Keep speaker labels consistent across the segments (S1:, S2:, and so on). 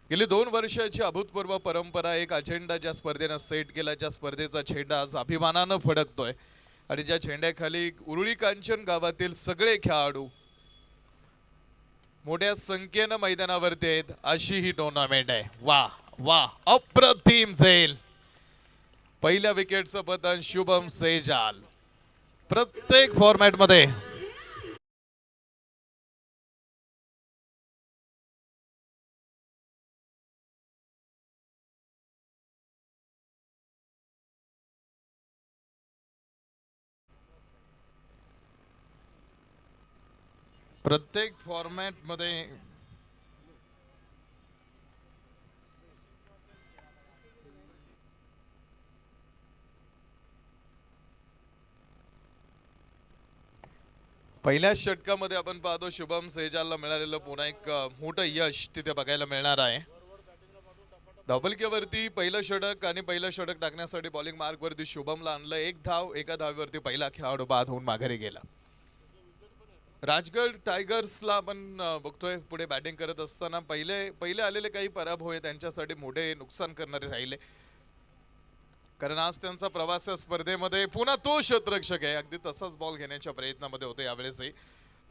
S1: गेली 2 वर्षाची अभूतपूर्व परंपरा, एक अजेंडा ज्या स्पर्धेनं सेट केला, ज्या स्पर्धेचा झेंडा आज अभिमानानं फडकतोय आणि ज्या झेंड्याखाली उरुळी कांचन गावातील सगळे खेळाडू मोठ्या संख्येनं मैदानावरती आहेत, अशी ही टुर्नामेंट आहे. वा वा, अप्रतिम झेल. पहिल्या विकेटचं पतन शुभम सेजाल. प्रत्येक फॉर्मॅटमध्ये प्रत्येक फॉर्मॅटमध्ये पहिल्या षटकामध्ये आपण पाहतो शुभम सेजालला मिळालेलं पुन्हा एक मोठं यश तिथे बघायला मिळणार आहे. धावपलकीवरती पहिलं षटक आणि पहिलं षटक टाकण्यासाठी बॉलिंग मार्कवरती शुभमला आणलं. एक धाव, एका धावेवरती पहिला खेळाडू बाद होऊन माघारी गेला. राजगड टायगर्सला आपण बघतोय पुढे बॅटिंग करत असताना पहिले आलेले काही पराभव आहे त्यांच्यासाठी मोठे नुकसान करणारे राहिले, कारण आज त्यांचा प्रवास या स्पर्धेमध्ये पुन्हा तो क्षेत्ररक्षक आहे, अगदी तसाच बॉल घेण्याच्या प्रयत्नामध्ये होते यावेळेसही.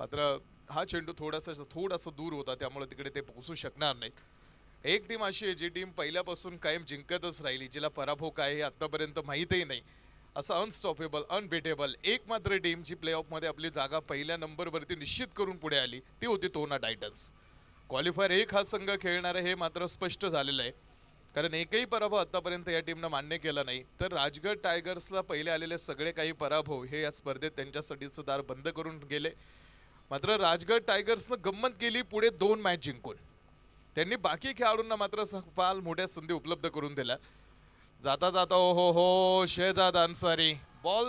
S1: मात्र हा चेंडू थोडासा दूर होता, त्यामुळे तिकडे ते पोहोचू शकणार नाहीत. एक टीम अशी आहे जी टीम पहिल्यापासून कायम जिंकतच राहिली, जिला पराभव काय हे आतापर्यंत माहीतही नाही, असं अनस्टॉपेबल अनबिटेबल एक मात्र टीम जी प्लेऑफमध्ये आपली जागा पहिल्या नंबरवरती निश्चित करून पुढे आली ती होती तोरणा टायटन्स. क्वालिफायर एक हा संघ खेळणार आहे हे मात्र स्पष्ट झालेलं आहे, कारण एकही पराभव आतापर्यंत या टीमनं मान्य केला नाही. तर राजगड टायगर्सला पहिले आलेले सगळे काही पराभव हे या स्पर्धेत त्यांच्यासाठीचं दार बंद करून गेले. मात्र राजगड टायगर्सनं गंमत केली, पुढे 2 मॅच जिंकून त्यांनी बाकी खेळाडूंना मात्र फार मोठ्या संधी उपलब्ध करून दिल्या. जाता जाता हो शेहजाद अन्सारी बॉल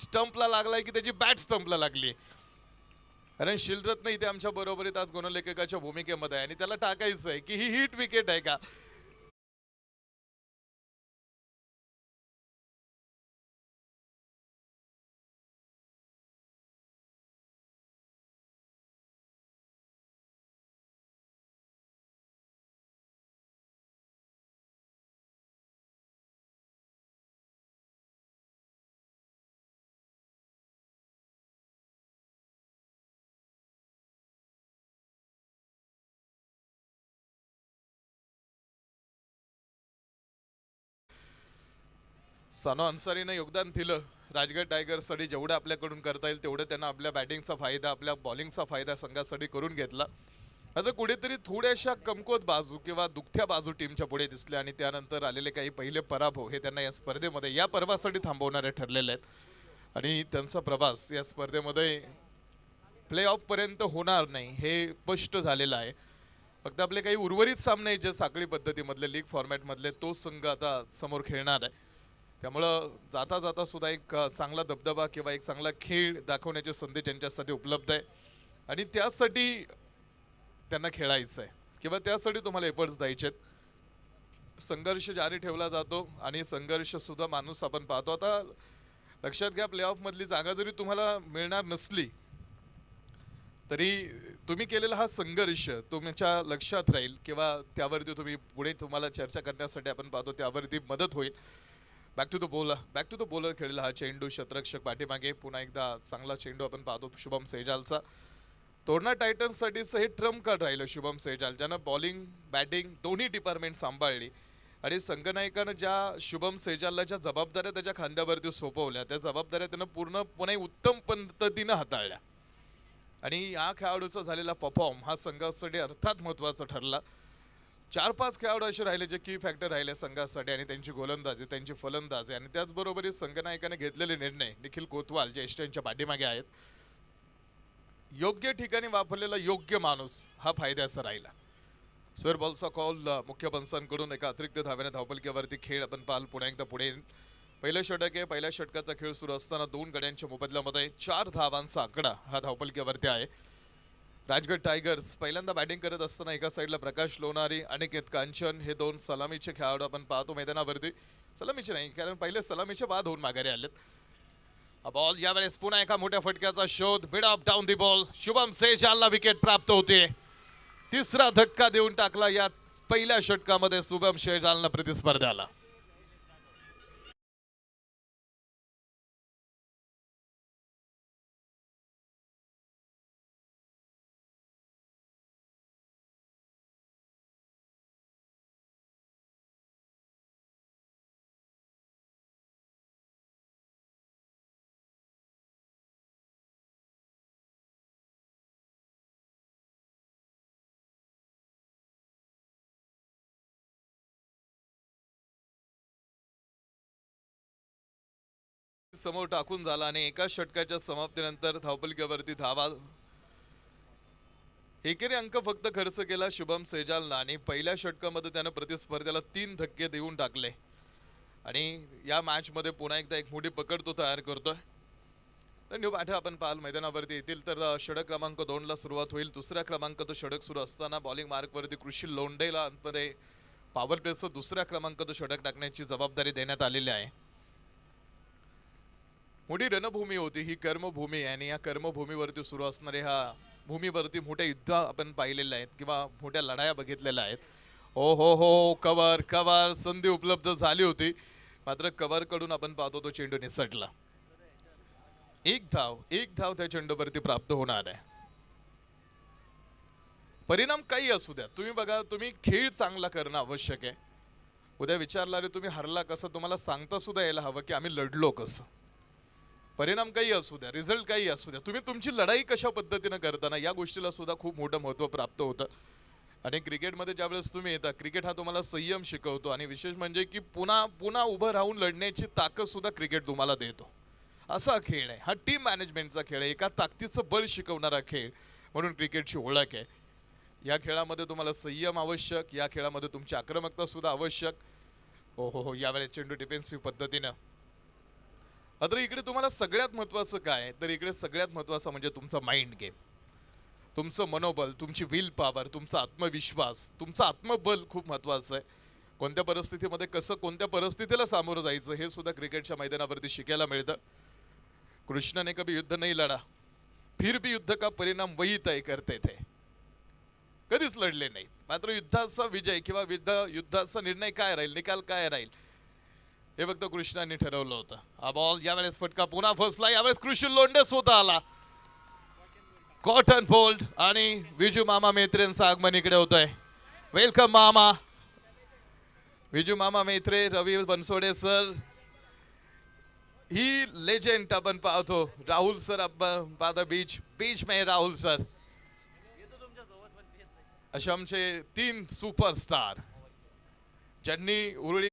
S1: स्टंपला लागलाय की त्याची बॅट स्टंपला लागली, कारण शिलरत्न इथे आमच्या बरोबरीत आज गुणलेखकाच्या भूमिकेमध्ये आहे आणि त्याला टाकायचं आहे की ही हिट विकेट आहे का. सानो अन्सारीनं योगदान दिलं राजगड टायगर्ससाठी, जेवढं आपल्याकडून करता येईल तेवढं त्यांना आपल्या बॅटिंगचा फायदा, आपल्या बॉलिंगचा फायदा संघासाठी करून घेतला. आता कुठेतरी थोड्याशा कमकुवत बाजू किंवा दुखत्या बाजू टीमच्या पुढे दिसल्या आणि त्यानंतर आलेले काही पहिले पराभव हे त्यांना या स्पर्धेमध्ये या पर्वासाठी थांबवणारे ठरलेले आहेत आणि त्यांचा प्रवास या स्पर्धेमध्ये प्ले ऑफपर्यंत होणार नाही हे स्पष्ट झालेलं आहे. फक्त आपले काही उर्वरित सामने जे साखळी पद्धतीमधले लीग फॉर्मॅटमधले तो संघ आता समोर खेळणार आहे, त्यामुळं जाता जाता सुद्धा एक चांगला दबदबा किंवा एक चांगला खेळ दाखवण्याची संधी त्यांच्यासाठी उपलब्ध आहे आणि त्यासाठी त्यांना खेळायचं आहे किंवा त्यासाठी तुम्हाला एफर्ट्स द्यायचे आहेत. संघर्ष जारी ठेवला जातो आणि संघर्ष सुद्धा माणूस आपण पाहतो. आता लक्षात घ्या, प्लेऑफमधली जागा जरी तुम्हाला मिळणार नसली तरी तुम्ही केलेला हा संघर्ष तुमच्या लक्षात राहील किंवा त्यावरती तुम्ही पुढे तुम्हाला चर्चा करण्यासाठी आपण पाहतो त्यावरती मदत होईल. बॅक टू द बॉलर खेळलेला हा चेंडू क्षेत्ररक्षक पाठीमागे, पुन्हा एकदा चांगला चेंडू आपण पाहतो शुभम सेजालचा. तोरणा टायटन्ससाठीचं हे ट्रम्प कार्ड राहिलं शुभम सेजाल, ज्यानं बॉलिंग बॅटिंग दोन्ही डिपार्टमेंट सांभाळली आणि संघनायकानं ज्या शुभम सेजालला ज्या जबाबदाऱ्या त्याच्या खांद्यावरती सोपवल्या त्या जबाबदाऱ्या त्यानं पूर्णपणे उत्तम पद्धतीनं हाताळल्या आणि या खेळाडूचा झालेला परफॉर्म हा संघासाठी अर्थात महत्त्वाचा ठरला. 4-5 खेळाडू असे राहिले जे की फॅक्टर राहिले संघासाठी आणि त्यांची गोलंदाजी, त्यांची फलंदाजी आणि त्याचबरोबर संघनायकाने घेतलेले निर्णय, निखिल कोतवाल जे एस्टनच्या पाठीमागे आहेत, योग्य ठिकाणी वापरलेला योग्य माणूस हा फायद्याचा राहिला. स्क्वेअर बॉलचा कॉल मुख्य पंचांकडून एका अतिरिक्त धाव्याने धावपलकीवरती खेळ आपण पाहाल पुन्हा एकदा पुढे. पहिलं षटक आहे, पहिल्या षटकाचा खेळ सुरू असताना 2 गड्यांच्या मोबदल्यामध्ये 4 धावांचा आकडा हा धावपलकीवरती आहे. राजगड टायगर्स पहिल्यांदा बॅटिंग करत असताना एका साईडला प्रकाश लोणारी, अनिकेत कांचन हे 2 सलामीचे खेळाडू आपण पाहतो मैदानावरती. सलामीचे नाही, कारण पहिले सलामीचे बाद होऊन माघारी आलेत. बॉल यावेळेस पुन्हा एका मोठ्या फटक्याचा शोध, mid off down the ball, Shubham सेजालला विकेट प्राप्त होते. तिसरा धक्का देऊन टाकला या पहिल्या षटकामध्ये शुभम शेजालनं प्रतिस्पर्ध्याला. समोर टाकून झाला आणि एका षटकाच्या समाप्तीनंतर धावपलकीवरती धावा. एकेरी अंक फक्त खर्च केला शुभम सेजालनं आणि पहिल्या षटकामध्ये त्यानं प्रतिस्पर्ध्याला 3 धक्के देऊन टाकले आणि या मॅच मध्ये पुन्हा एकदा एक मोठी पकड तो तयार करतोय. तर न्यू पाठा आपण पाहाल मैदानावरती येतील तर षटक क्रमांक 2 ला सुरुवात होईल. दुसऱ्या क्रमांकाचं षटक सुरू असताना बॉलिंग मार्कवरती कृषी लोंढेला अंतमध्ये पॉवर प्लेचं दुसऱ्या क्रमांकाचं षटक टाकण्याची जबाबदारी देण्यात आलेली आहे. मोठी रणभूमी होती ही, कर्मभूमी, आणि या कर्मभूमीवरती सुरू असणारे हा भूमीवरती मोठे युद्ध आपण पाहिलेले आहेत किंवा मोठ्या लढाया बघितलेल्या आहेत. हो हो हो, कव्हर कव्हर संधी उपलब्ध झाली होती, मात्र कव्हर कडून आपण पाहतो तो चेंडू निसटला. एक धाव त्या चेंडूवरती प्राप्त होणार आहे. परिणाम काही असू द्या, तुम्ही बघा, तुम्ही खेळ चांगला करणं आवश्यक आहे. उद्या विचारला रे तुम्ही हरला कसं, तुम्हाला सांगता सुद्धा यायला हवं की आम्ही लढलो कसं. परिणाम काही असू द्या, रिझल्ट काही असू द्या, तुम्ही तुमची लढाई कशा पद्धतीने करताना या गोष्टीला सुद्धा खूप मोठं महत्त्व प्राप्त होतं. आणि क्रिकेटमध्ये ज्यावेळेस तुम्ही येता, क्रिकेट हा तुम्हाला संयम शिकवतो आणि विशेष म्हणजे की पुन्हा पुन्हा उभं राहून लढण्याची ताकद सुद्धा क्रिकेट तुम्हाला देतो. असा खेळ आहे हा, टीम मॅनेजमेंटचा खेळ आहे, एका ताकदीचं बळ शिकवणारा खेळ म्हणून क्रिकेटची ओळख आहे. या खेळामध्ये तुम्हाला संयम आवश्यक, या खेळामध्ये तुमची आक्रमकता सुद्धा आवश्यक. हो हो हो, यावेळेस चेंडू डिफेन्सिव्ह पद्धतीनं. मात्र इकडे तुम्हाला सगळ्यात महत्त्वाचं काय, तर इकडे सगळ्यात महत्त्वाचं म्हणजे तुमचा माइंड गेम, तुमचं मनोबल, तुमची विल पॉवर, तुमचा आत्मविश्वास, तुमचं आत्मबल खूप महत्त्वाचं आहे. कोणत्या परिस्थितीमध्ये कसं कोणत्या परिस्थितीला सामोरं जायचं हे सुद्धा क्रिकेटच्या मैदानावरती शिकायला मिळतं. कृष्ण ने कभी युद्ध नहीं लढा, फिर भी युद्ध का परिणाम वही तय करते थे. कधीच लढले नाही, मात्र युद्धाचा विजय किंवा युद्धाचा निर्णय काय राहील, निकाल काय राहील हे फक्त कृष्णाने ठरवलं होतं. हा बॉल यावेळेस फटका पुन्हा फसला, यावेळेस कृषी लोंढे स्वतः आला, कॉटन फोल्ड, आणि विजू मामा मेत्रेंचं आगमन इकडे होतंय. वेलकम मामा, विजू मामा मेत्रे, रवी बनसोडे सर, ही लेजेंड आपण पाहतो. राहुल सर आपण पाहतो, बीच में राहुल सर, असे आमचे 3 सुपरस्टार ज्यांनी उरळी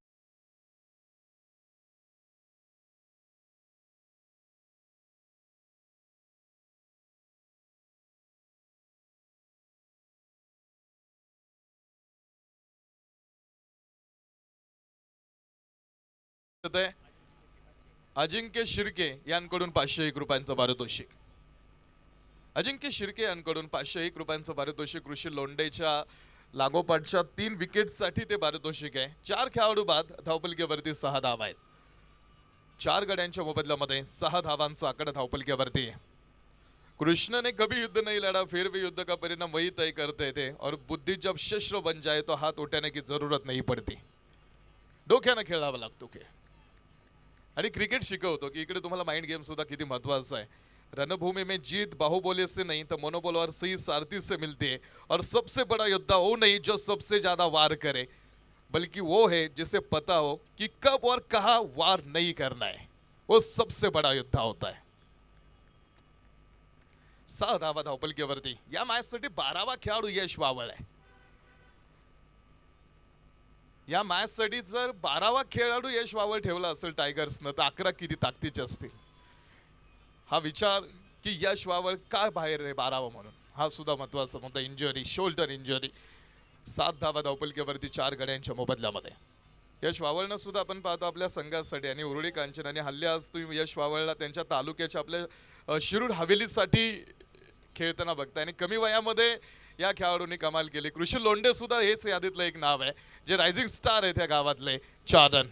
S1: अजिंक्य शिर्के यांकडून 501 रुपयांचं पारितोषिक. अजिंक्य शिर्के यांकडून 501 रुपयांचं पारितोषिक. कृषी लोंढेच्या लागोपाठच्या 3 विकेटसाठी ते पारितोषिक आहे. 4 खेळाडू बाद, धावपलकीवरती 6 धावा आहेत. 4 गड्यांच्या मोबदल्यामध्ये 6 धावांचा आकडा धावपलकीवरती. कृष्ण ने कभी युद्ध नहीं लड़ा, फिर भी युद्ध का परिणाम वही तय करते थे, और बुद्धि जब शस्त्र बन जाए तो हात उठाने की जरूरत नहीं पडती. डोक्यानं खेळावा लागतो खेळ, आणि क्रिकेट शिकवतो की इकडे तुम्हाला माइंड गेम सुद्धा किती महत्वाचा आहे. रणभूमि में जीत बाहुबली से नहीं तो मनोबल और सही सारथी से मिलती है, और सबसे बड़ा योद्धा वो नहीं जो सबसे ज्यादा वार करे, बल्कि वो है जिसे पता हो कि कब और कहां वार नहीं करना है, वो सबसे बड़ा योद्धा होता है. 6 धावा धावपलकीवरती. या मॅच साठी 12वा खेळाडू यश वावळ आहे. या मॅच साठी जर 12वा खेळाडू यश वावळ ठेवला असेल टायगर्सनं, तर 11 किती ताकदीचे असतील. हा विचार की यश वावळ काय बाहेर आहे 12वा म्हणून, हा सुद्धा महत्वाचा मुद्दा. Injury, shoulder injury. 7 धावा धावपलकीवरती 4 गड्यांच्या मोबदल्यामध्ये. यश वावळनं सुद्धा आपण पाहतो आपल्या संघासाठी, आणि उरुळी कांचन, आणि हल्ली आज तुम्ही यश वावळला त्यांच्या तालुक्याच्या आपल्या शिरूर हवेलीसाठी खेळताना बघताय, आणि कमी वयामध्ये या खेळाडूंनी कमाल केली. कृषी लोंढे सुद्धा हेच यादीतलं एक नाव आहे जे रायझिंग स्टार आहे त्या गावातले. 4 रन.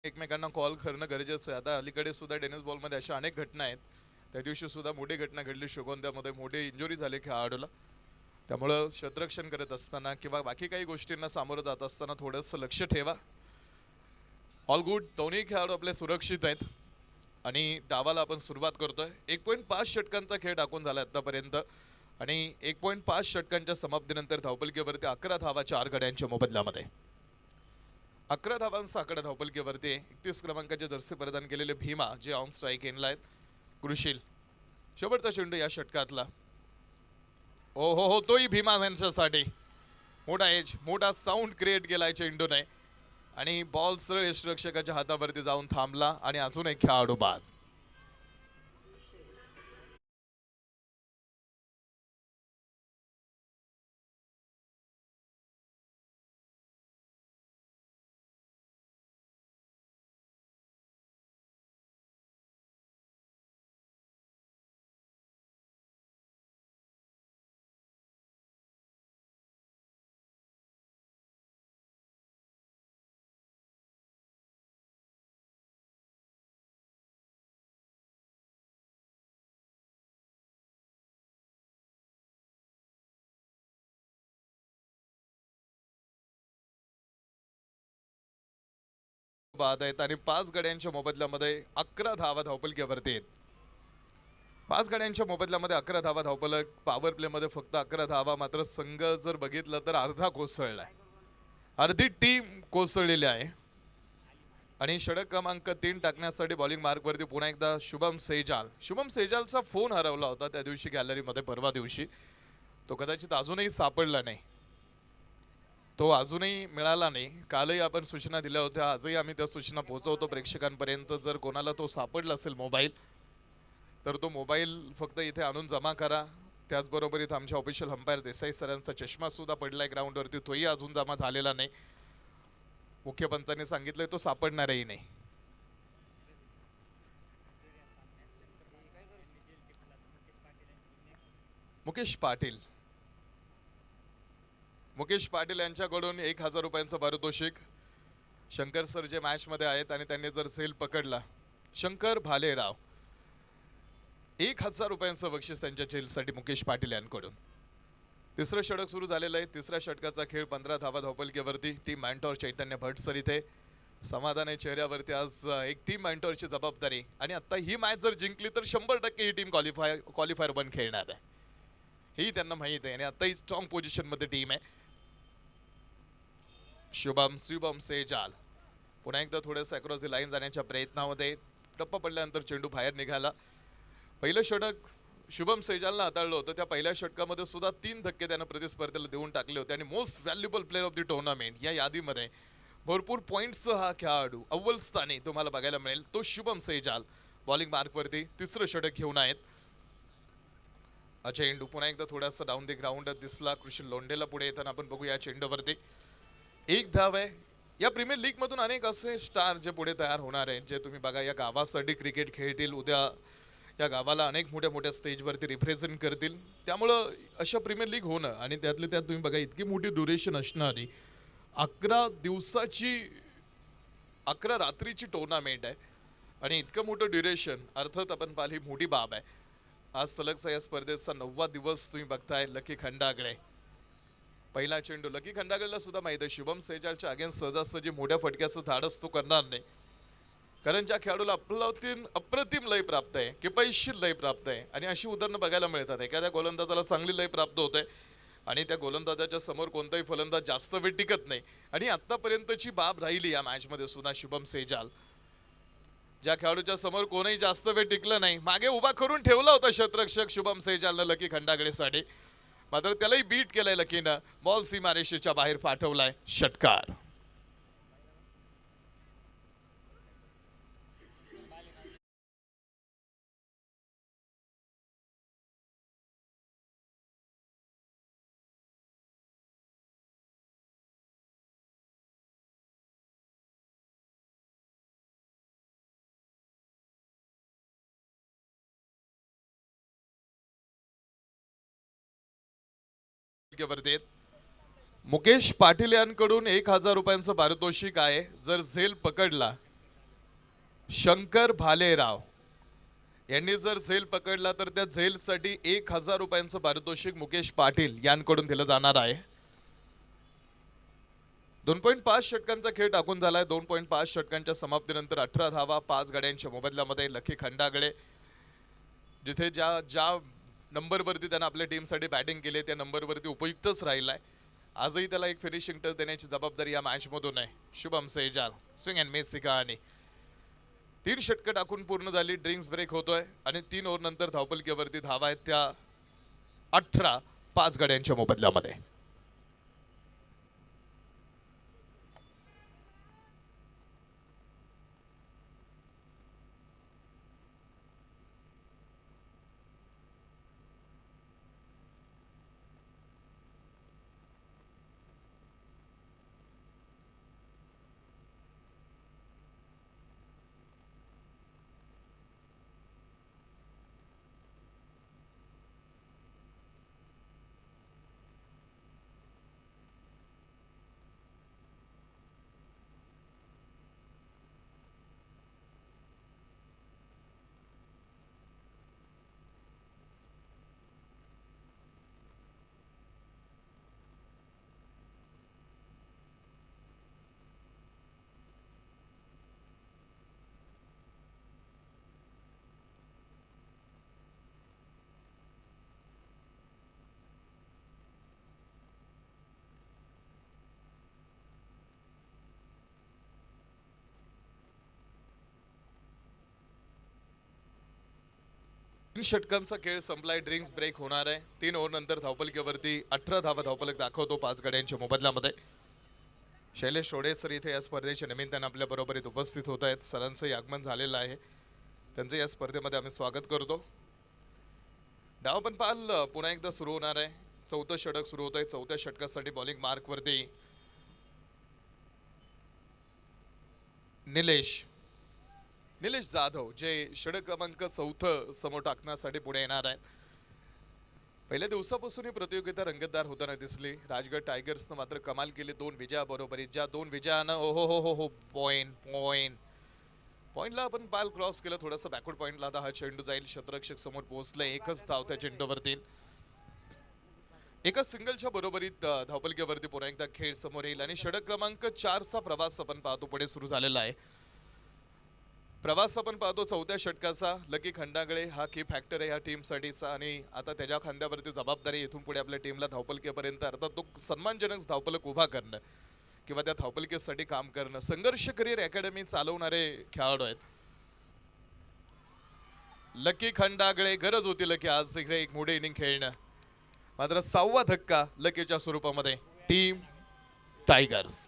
S1: एकमेकांना कॉल करणं गरजेचं आहे. आता अलीकडे सुद्धा टेनिस बॉलमध्ये अशा अनेक घटना आहेत. त्या दिवशी सुद्धा मोठी घटना घडली श्रीगोंद्यामध्ये, मोठी इंजुरी झाली खेळाडूला. त्यामुळं क्षेत्ररक्षण करत असताना किंवा बाकी काही गोष्टींना सामोरं जात असताना थोडंसं लक्ष ठेवा. ऑल गुड, दोन्ही खेळाडू आपले सुरक्षित आहेत आणि डावाला आपण सुरुवात करतोय. 1.5 षटकांचा खेळ टाकून झाला आतापर्यंत आणि 1.5 षटकांच्या समाप्तीनंतर धावपलकीवरती 11 धावा 4 गड्यांच्या मोबदल्यामध्ये. 11 धावांचा आकडा धावपलकीवरती 31 क्रमांकाचे जर्सी परिधान केलेले भीमा जे ऑन स्ट्राईक एंडला आहेत. कृषिल शेवटचा चेंडू या षटकातला. ओ हो हो, तोही भीमा यांच्यासाठी मोठा एज, मोठा साऊंड क्रिएट केलाय चेंडूने आणि बॉल सरळ यष्टिरक्षकाच्या हातावरती जाऊन थांबला आणि अजून एक खेळाडू बाद. बाद आहेत आणि 5 गड्यांच्या मोबदल्यामध्ये 11 धावा धावपलकीवरती आहेत. 5 गड्यांच्या मोबदल्यामध्ये 11 धावा धावपलक. पॉवर प्ले मध्ये फक्त 11 धावा. मात्र संघ जर बघितलं तर अर्धा कोसळलाय, अर्धी टीम कोसळलेली आहे आणि षटक क्रमांक 3 टाकण्यासाठी बॉलिंग मार्कवरती पुन्हा एकदा शुभम सेजाल. शुभम सेजालचा फोन हरवला होता त्या दिवशी गॅलरीमध्ये, परवा दिवशी. तो कदाचित अजूनही सापडला नाही, तो अजूनही मिळाला नाही. कालही आपण सूचना दिल्या होत्या, आजही आम्ही त्या सूचना पोहोचवतो प्रेक्षकांपर्यंत. जर कोणाला तो सापडला असेल मोबाईल, तर तो मोबाईल फक्त इथे आणून जमा करा. त्याचबरोबर इथं आमच्या ऑफिशियल अंपायर देसाई सरांचा चष्मा सुद्धा पडलाय ग्राउंडवरती, तोही अजून जमा झालेला नाही. मुख्य पंचांनी सांगितलंय तो सापडणारही नाही. मुकेश पाटील, मुकेश पाटील यांच्याकडून 1000 रुपयांचं पारितोषिक. शंकर सर जे मॅच मध्ये आहेत आणि त्यांनी जर सेल पकडला, शंकर भालेराव, 1000 रुपयांचं बक्षीस त्यांच्या झेलसाठी मुकेश पाटील यांकडून. तिसरं षटक सुरू झालेलं आहे. तिसऱ्या षटकाचा खेळ 15 धावा धावपलकीवरती. टीम मॅन्टॉर चैतन्य भट सर इथे. समाधान आहे चेहऱ्यावरती. आज एक टीम मॅन्टॉरची जबाबदारी आणि आता ही मॅच जर जिंकली तर 100% ही टीम क्वालिफायर 1 खेळणार आहे, ही त्यांना माहीत आहे आणि आता ही स्ट्रॉंग पोझिशन मध्ये टीम आहे. शुभम सेजाल पुन्हा एकदा थोडंसं अक्रॉस दी लाईन जाण्याच्या प्रयत्नामध्ये. टप्पा पडल्यानंतर चेंडू बाहेर निघाला. पहिलं षटक शुभम सेजालनं हाताळलं होतं. त्या पहिल्या षटकामध्ये सुद्धा 3 धक्के त्यानं प्रतिस्पर्धेला देऊन टाकले होते आणि most valuable player of the tournament या यादीमध्ये भरपूर पॉईंट्स हा खेळाडू अव्वल स्थानी तुम्हाला बघायला मिळेल, तो शुभम सेजाल. बॉलिंग मार्कवरती तिसरं षटक घेऊन आहेत. चेंडू पुन्हा एकदा थोडासा डाऊन द ग्राउंड दिसला. कृषी लोंढेला पुढे येताना आपण बघू या चेंडूवरती 1 धाव आहे. या प्रीमियर लीग मधून अनेक असे स्टार जे पुढे तयार होणार आहेत, जे तुम्ही बघा या गावासाठी क्रिकेट खेळतील, उद्या या गावाला अनेक मोठ्या मोठ्या स्टेजवरती रिप्रेझेंट करतील. त्यामुळं अशा प्रीमियर लीग होणं आणि त्यातले त्यात तुम्ही बघा इतकी मोठी ड्युरेशन असणारी 11 दिवसाची 11 रात्रीची टुर्नामेंट आहे आणि इतकं मोठं ड्युरेशन अर्थात आपण पाहिली मोठी बाब आहे. आज सलगचा या स्पर्धेचा 9वा दिवस तुम्ही बघताय. लकी खंडागळे पहिला चेंडू. लकी खंडागळेला सुद्धा माहिती आहे शुभम सेजालच्या अगेन्स्ट सहजासहजी मोठ्या फटक्याचं धाडस तो करणार नाही, कारण ज्या खेळाडूला अप्रतिम लय प्राप्त आहे, किफायतशीर लय प्राप्त आहे आणि अशी उदाहरणं बघायला मिळतात. एखाद्या गोलंदाजाला चांगली लय प्राप्त होते आणि त्या गोलंदाजाच्या समोर कोणताही फलंदाज जास्त वेळ टिकत नाही आणि आतापर्यंतची बाब राहिली या मॅच मध्ये सुद्धा. शुभम सेजाल ज्या खेळाडूच्या समोर कोणीही जास्त वेळ टिकलं नाही, मागे उभा करून ठेवला होता क्षेत्ररक्षक शुभम सेजालनं लकी खंडागळेसाठी, मात्र त्यालाही बीट केलंय लकीनं. बॉल सीमारेषेच्या बाहेर पाठवलाय. षटकार. मुकेश पाटील यांकडून 1000 रुपयांचं पारितोषिक आहे. जर झेल पकडला शंकर भालेराव यांनी जर झेल पकडला तर त्या झेलसाठी 1000 रुपयांचं पारितोषिक मुकेश पाटील यांकडून दिलं जाणार आहे. 2.5 षटकांचा खेळ टाकून झालाय. 2.5 षटकांच्या समाप्तीनंतर 18 धावा 5 गाड्यांच्या मोबदल्यामध्ये लकी खंडागळे जिथे ज्या ज्या नंबरवरती त्यानं आपल्या टीमसाठी बॅटिंग केली त्या नंबरवरती उपयुक्तच राहिलाय. आजही त्याला एक फिनिशिंग टच देण्याची जबाबदारी या मॅचमधून आहे. शुभम सेजाल स्विंग अँड मिस आणि 3 षटकं टाकून पूर्ण झाली. ड्रिंक्स ब्रेक होतोय आणि 3 ओव्हर नंतर धावपलकीवरती धावा आहेत त्या 18 5 गाड्यांच्या मोबदल्यामध्ये. षटकांचा खेळ संपलाय. ड्रिंक्स ब्रेक होणार आहे. 3 ओव्हर नंतर धावपलकीवरती 18 धावा धावपलक दाखवतो 5 गाड्यांच्या मोबदल्यामध्ये. शैलेश शोडे सर इथे या स्पर्धेच्या निमित्तानं आपल्या बरोबरीत उपस्थित होत आहेत. सरांचंही आगमन झालेलं आहे. त्यांचं या स्पर्धेमध्ये आम्ही स्वागत करतो. डाव पण पाल पुन्हा एकदा सुरू होणार आहे. 4थं षटक सुरू होत आहे. 4थ्या षटकासाठी बॉलिंग मार्कवरती निलेश जाधव जे षटक क्रमांक 4 समोर टाकण्यासाठी पुढे येणार आहेत. पहिल्या दिवसापासून ही प्रतियोगिता रंगतदार होताना दिसली. राजगड टायगर्सनं मात्र कमाल केली. 2 विजयाबरोबरीत ज्या 2 विजयानं हो पॉइंटला आपण पाल क्रॉस केलं. थोडासा बॅकवर्ड पॉइंटला आता हा चेंडू जाईल. क्षेत्ररक्षक समोर पोहोचले. एकच धाव त्या चेंडूवरती. एका सिंगलच्या बरोबरीत धावपलकीवरती पुन्हा एकदा खेळ समोर येईल आणि षटक क्रमांक 4चा प्रवास आपण पाहतो पुढे सुरू झालेला आहे. प्रवास आपण पाहतो 4थ्या षटकाचा. लकी खंडागळे हा की फॅक्टर आहे या टीमसाठीचा आणि आता त्याच्या खांद्यावरती जबाबदारी इथून पुढे आपल्या टीमला धावपलकीपर्यंत अर्थात तो सन्मानजनक धावपलक उभा करणं किंवा त्या धावपलकीसाठी काम करणं. संघर्ष करिअर अकॅडमी चालवणारे खेळाडू आहेत. लकी खंडागळे गरज होती लकी आज इकडे एक मोठी इनिंग खेळणं. मात्र 6वा धक्का लकीच्या स्वरूपामध्ये टीम टायगर्स.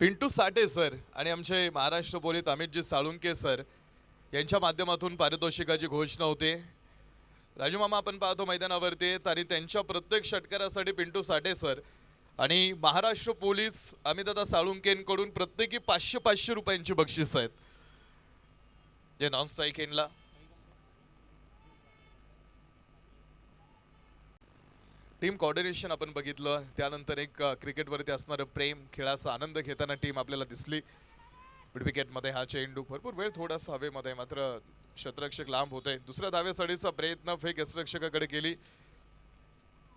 S1: पिंटू साठे सर आणि आमचे महाराष्ट्र पोलीस अमितजी साळुंके सर यांच्या माध्यमातून पारितोषिकाची घोषणा होते. राजू मामा आपण पाहतो मैदानावरती आणि त्यांच्या प्रत्येक षटकारासाठी पिंटू साठे सर आणि महाराष्ट्र पोलीस अमितदादा साळुंकेंकडून प्रत्येकी 500 रुपयांची बक्षीस आहेत जे नॉन स्ट्राईक एंडला. टीम कोऑर्डिनेशन आपण बघितलं. त्यानंतर एक क्रिकेटवरती असणारं प्रेम, खेळाचा आनंद घेताना टीम आपल्याला दिसली. विकेटमध्ये हा चेंडू भरपूर वेळ थोडासा हवेमध्ये मात्र क्षेत्ररक्षक लांब होते. दुसऱ्या धावेसाठीचा प्रयत्न फेक यष्टिरक्षकाकडे केली.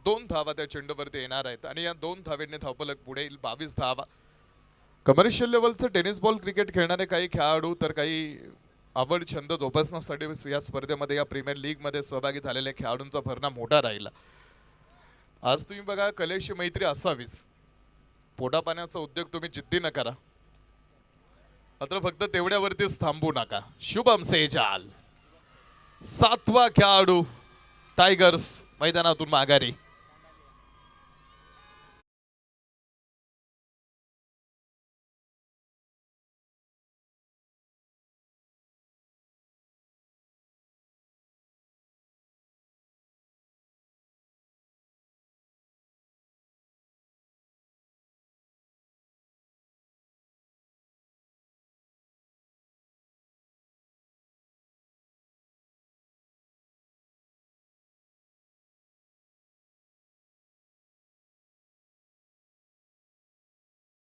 S1: 2 धावा त्या चेंडूवरती येणार आहेत आणि या 2 धावेने धावपलक पुढे 22 धावा. कमर्शियल लेवलचं टेनिस बॉल क्रिकेट खेळणारे काही खेळाडू तर काही आवड छंद जोपासण्यासाठी या स्पर्धेमध्ये या प्रीमियर लीगमध्ये सहभागी झालेल्या खेळाडूंचा भरणा मोठा राहिला. आज तुम्ही बघा कलेशी मैत्री असावीच पोटा पाण्याचा उद्योग तुम्ही जिद्दीनं करा, मात्र फक्त तेवढ्यावरतीच थांबू नका. शुभम सेजाल 7वा खेळाडू टायगर्स मैदानातून माघारी.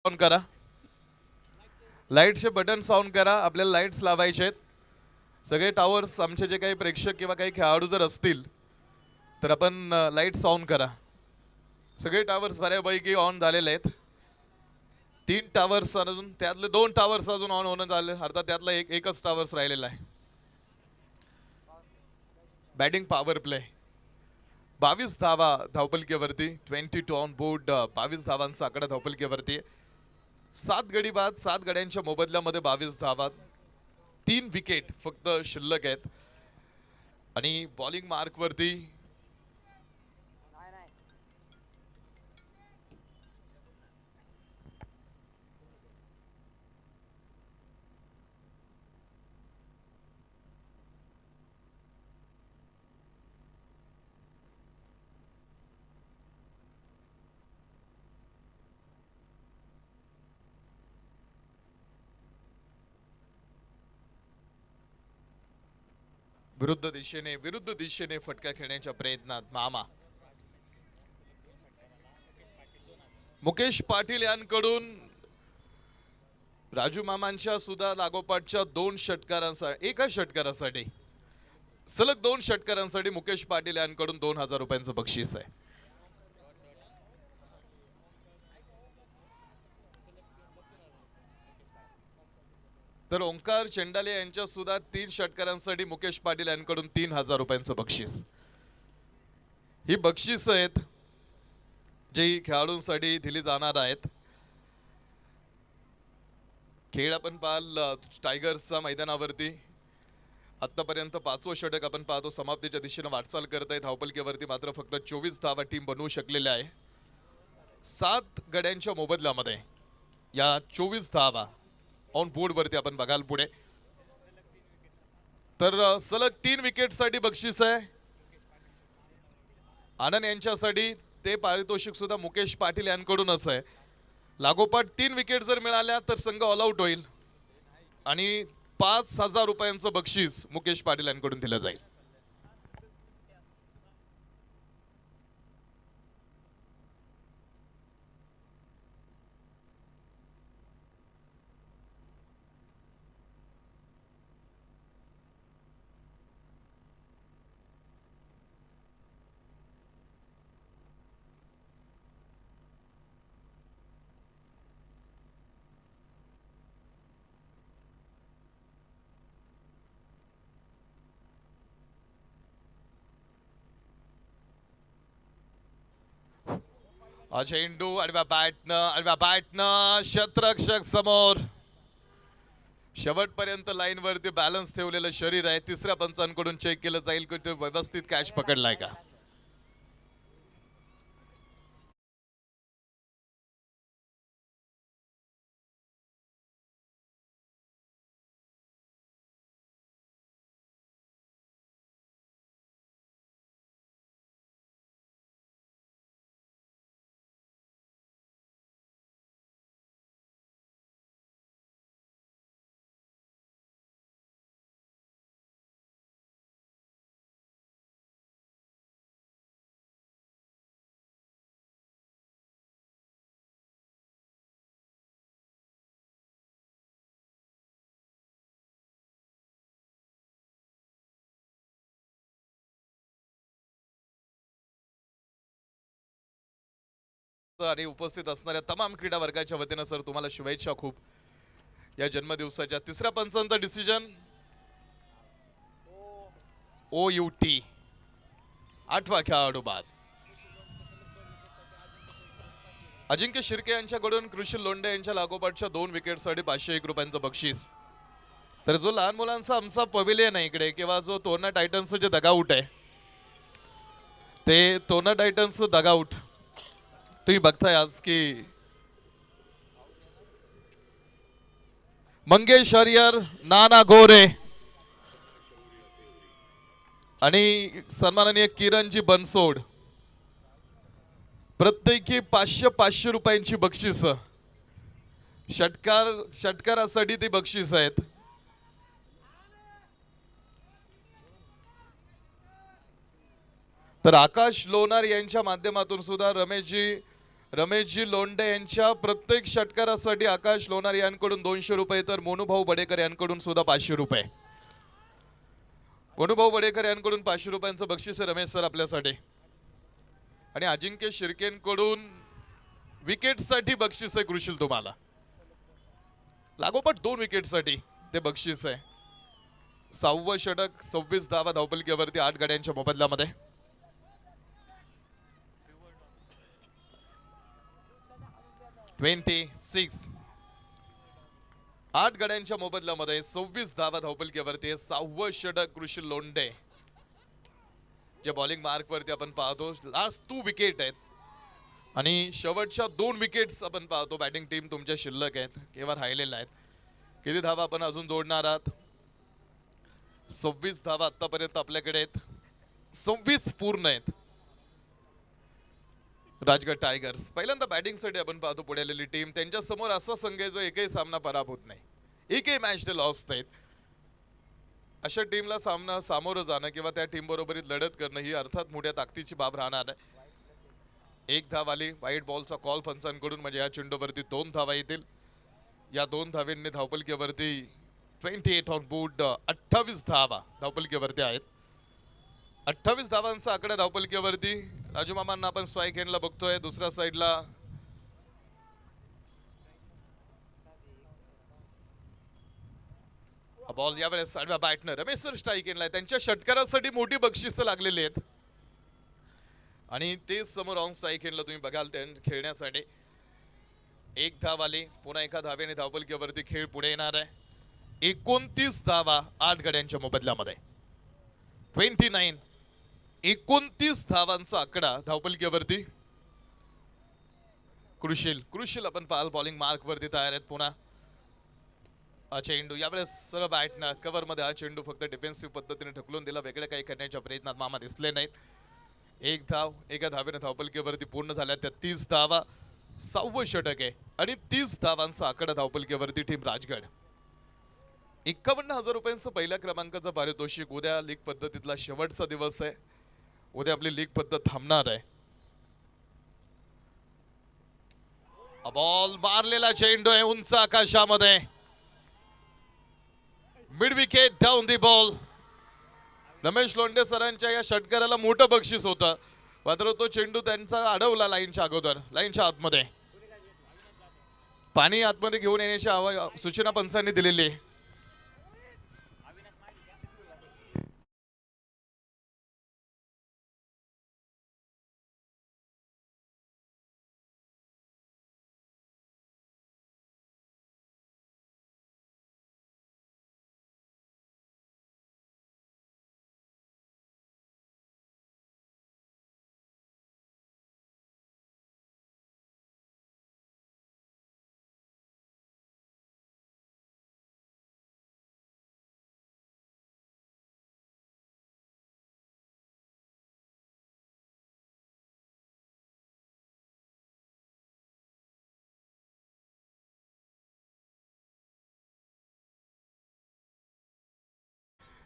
S1: ऑन करा, लाईटचे बटन ऑन करा. आपल्याला लाईट्स लावायचे आहेत. सगळे टावर्स आमचे जे काही प्रेक्षक किंवा काही खेळाडू जर असतील तर आपण लाईट्स ऑन करा. सगळे टावर्स बऱ्यापैकी ऑन झालेले आहेत. 3 टावर्स अजून, त्यातले 2 टावर्स अजून ऑन होणं झाले, अर्थात त्यातला एकच टावर्स राहिलेला आहे. बॅटिंग पॉवर प्ले 22 धावा धावपलकीवरती. 22 ऑन बोर्ड. 22 धावांचा आकडा धावपलकीवरती. 7 गडी बाद, 7 गड्यांच्या मोबदल्यामध्ये 22 धावा. 3 विकेट फक्त शिल्लक आहेत. आणि बॉलिंग मार्क वरती विरुद्ध दिशेने फटका खेळण्याच्या प्रयत्नात मामा. मुकेश पाटील यांकडून राजू मामांच्या सुद्धा लागोपाठच्या 2 षटकारांसाठी, एका षटकारासाठी सलग 2 षटकारांसाठी मुकेश पाटील यांकडून 2000 रुपयांचं बक्षीस आहे. तर ओंकार चेंडाले यांच्या सुद्धा 3 षटकारांसाठी मुकेश पाटील यांकडून 3000 रुपयांचं बक्षीस. ही बक्षीस आहेत जी खेळाडूंसाठी दिली जाणार आहेत. खेळ आपण पाहाल टायगर्सच्या मैदानावरती आतापर्यंत 5वं षटक आपण पाहतो समाप्तीच्या दिशेने वाटचाल करत आहे. धावपलकीवरती मात्र फक्त 24 धावा टीम बनवू शकलेल्या आहे. 7 गड्यांच्या मोबदल्यामध्ये या 24 धावा ऑन बोर्ड वरती आपण बघाल पुढे. तर सलग 3 विकेटसाठी बक्षीस आहे. आनंद यांच्यासाठी ते पारितोषिक सुद्धा मुकेश पाटील यांकडूनच आहे. लागोपाठ 3 विकेट जर मिळाल्या तर संघ ऑल आउट होईल आणि 5000 रुपयांचं बक्षीस मुकेश पाटील यांकडून दिलं जाईल. चेंडू आडव्या बॅटनं क्षेत्ररक्षक समोर. शेवटपर्यंत लाईन वरती बॅलन्स ठेवलेलं शरीर आहे. तिसऱ्या पंचांकडून चेक केलं जाईल की तो व्यवस्थित कॅच पकडलाय का. आणि उपस्थित असणाऱ्या तमाम क्रीडा वर्गाच्या वतीनं सर तुम्हाला शुभेच्छा खूप. या जन्मदिवसाच्या तिसऱ्या पंचांचा डिसिजन OUT 8वा खेळाडू बाद. अजिंक्य शिर्के यांच्याकडून कृषी लोंढे यांच्या लागोपाठच्या 2 विकेटसाठी 501 रुपयांचं बक्षीस. तर जो लहान मुलांचा आमचा पवेलियन आहे इकडे किंवा जो तोरणा टायटन्सचं जे दगाऊट आहे ते तोरणा टायटन्सचं दगाऊट तुम्ही बघताय आज की मंगेश हरियर, नाना गोरे आणि सन्माननीय किरणजी बनसोड प्रत्येकी 500 रुपयांची बक्षीस. षटकारासाठी ती बक्षीस आहेत. तर आकाश लोणार यांच्या माध्यमातून सुद्धा रमेशजी लोंढे यांच्या प्रत्येक षटकारासाठी आकाश लोणार यांकडून 200 रुपये तर मोनूभाऊ बडेकर यांकडून सुद्धा 500 रुपये. मोनूभाऊ बडेकर यांकडून 500 रुपयांचं बक्षीस आहे रमेश सर आपल्यासाठी. आणि अजिंक्य शिर्केंकडून विकेटसाठी बक्षीस आहे कृषील तुम्हाला. लागोपाठ 2 विकेटसाठी ते बक्षीस आहे. 6वं षटक 26 धावा धावपलकीवरती 8 गाड्यांच्या मोबदल्यामध्ये. (26) 8 गाड्यांच्या मोबदल्यामध्ये 26 धावा धावपलकीवरती 6वं षटक कृषी लोंढे. जे बॉलिंग मार्क वरती आपण पाहतो लास्ट 2 विकेट आहेत आणि शेवटच्या 2 विकेट्स आपण पाहतो. बॅटिंग टीम तुमच्या शिल्लक आहेत किंवा राहिलेल्या आहेत. किती धावा आपण अजून जोडणार आहात? 26 धावा आतापर्यंत आपल्याकडे आहेत. 26 पूर्ण आहेत. राजगड टायगर्स पहिल्यांदा बॅटिंगसाठी आपण पाहतो पुढे आलेली टीम. त्यांच्या समोर असा संघ आहे जो एकही सामना पराभूत नाही, एकही मॅच ते लॉस नाहीत. अशा टीमला सामोरं जाणं किंवा त्या टीम बरोबरीत लढत करणं ही अर्थात मोठ्या ताकदीची बाब राहणार आहे. 1 धाव आली वाईट बॉलचा कॉल पंचांकडून, म्हणजे या चेंडूवरती 2 धावा येतील. या 2 धावांनी धावपलकीवरती 28 ऑन बोर्ड 28 धावा धावपलकीवरती आहेत. 28 धावांचा आकडा धावपलकीवरती. राजू मामांना आपण स्ट्राईक एंडला बघतोय. दुसऱ्या साईडला बॉल यावेळेस आडव्या बॅटनर रमेश सर स्ट्राईक एंडला. त्यांच्या षटकारासाठी मोठी बक्षिसं लागलेली आहेत आणि तेच समोर ऑन स्ट्राईक एंडला तुम्ही बघाल त्या खेळण्यासाठी. 1 धाव आली. पुन्हा एका धावेने धावपलकीवरती खेळ पुढे येणार आहे. 29 धावा 8 गड्यांच्या मोबदल्यामध्ये. 29 धावांचा आकडा धावपलकीवरती. कृषील आपण पाहाल बॉलिंग मार्क वरती तयार आहेत. पुन्हा हा चेंडू यावेळेस सरळ बॅटनं कव्हर मध्ये. हा चेंडू फक्त डिफेन्सिव्ह पद्धतीने ढकलून दिला. वेगळे काही करण्याच्या प्रयत्नात मामा दिसले नाहीत. 1 धाव एका धावेने धावपलकीवरती पूर्ण झाल्या. त्या 30 धावा. 6वं षटक आहे आणि 30 धावांचा आकडा धावपलकीवरती टीम राजगड. 51,000 रुपयांचं पहिल्या क्रमांकाचं पारितोषिक. उद्या लीग पद्धतीतला शेवटचा दिवस आहे. उद्या आपली लीग पद्धत थांबणार आहे. बॉल मारलेला चेंडू आहे उंच आकाशामध्ये. Mid wicket down the ball. Ramesh Londhe सरांच्या या षटकाराला मोठं बक्षीस होतं, मात्र तो चेंडू त्यांचा अडवला लाईनच्या अगोदर, लाईनच्या आतमध्ये. पाणी आतमध्ये घेऊन येण्याची सूचना पंचांनी दिलेली आहे.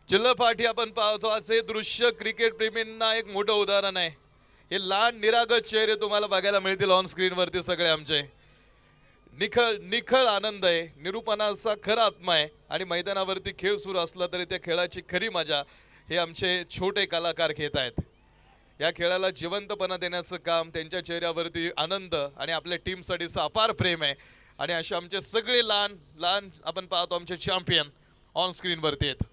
S1: जिल्हा पाठी आपण पाहतो. आज हे दृश्य क्रिकेट प्रेमींना एक मोठं उदाहरण आहे. हे लहान निरागस चेहरे तुम्हाला बघायला मिळतील ऑन स्क्रीन वरती. सगळे आमचे निखळ आनंद आहे, निरूपणाचा खरा आत्मा आहे. आणि मैदानावरती खेळ सुरू असला तरी त्या खेळाची खरी मजा हे आमचे छोटे कलाकार घेत आहेत. या खेळाला जिवंतपणा देण्याचं काम, त्यांच्या चेहऱ्यावरती आनंद आणि आपल्या टीमसाठीचं अपार प्रेम आहे. आणि असे आमचे सगळे लहान लहान आपण पाहतो आमचे चॅम्पियन ऑन स्क्रीन वरती आहेत.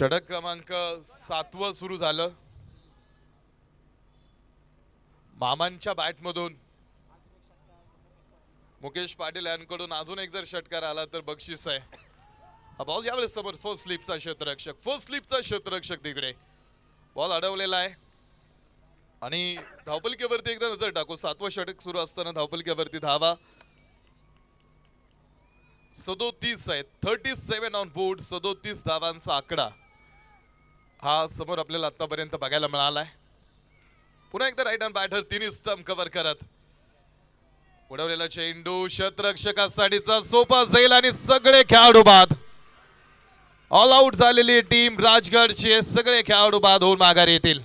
S1: षटक क्रमांक 7 सुरू झालं. मामांच्या बॅटमधून मुकेश पाटील यांकडून अजून एक जर षटकार आला तर बक्षीस आहे. हा बॉल यावेळेस समोर फर्स्ट स्लिपचा क्षेत्ररक्षक तिकडे बॉल अडवलेला आहे आणि धावपलकीवरती एकदा नजर टाकू. 7वं षटक सुरू असताना धावपलकीवरती धावा 37 आहेत. 37 ऑन बोर्ड. 37 धावांचा आकडा हा समोर आपल्याला आतापर्यंत बघायला मिळालाय. पुन्हा एकदा राईट हँड बॅटर तिन्ही स्टंप कव्हर करत उडवलेला चेंडू क्षेत्ररक्षकासाठीचा सोपा जाईल आणि सगळे खेळाडू बाद. ऑल आउट झालेली टीम राजगडचे सगळे खेळाडू बाद होऊन माघारी येतील.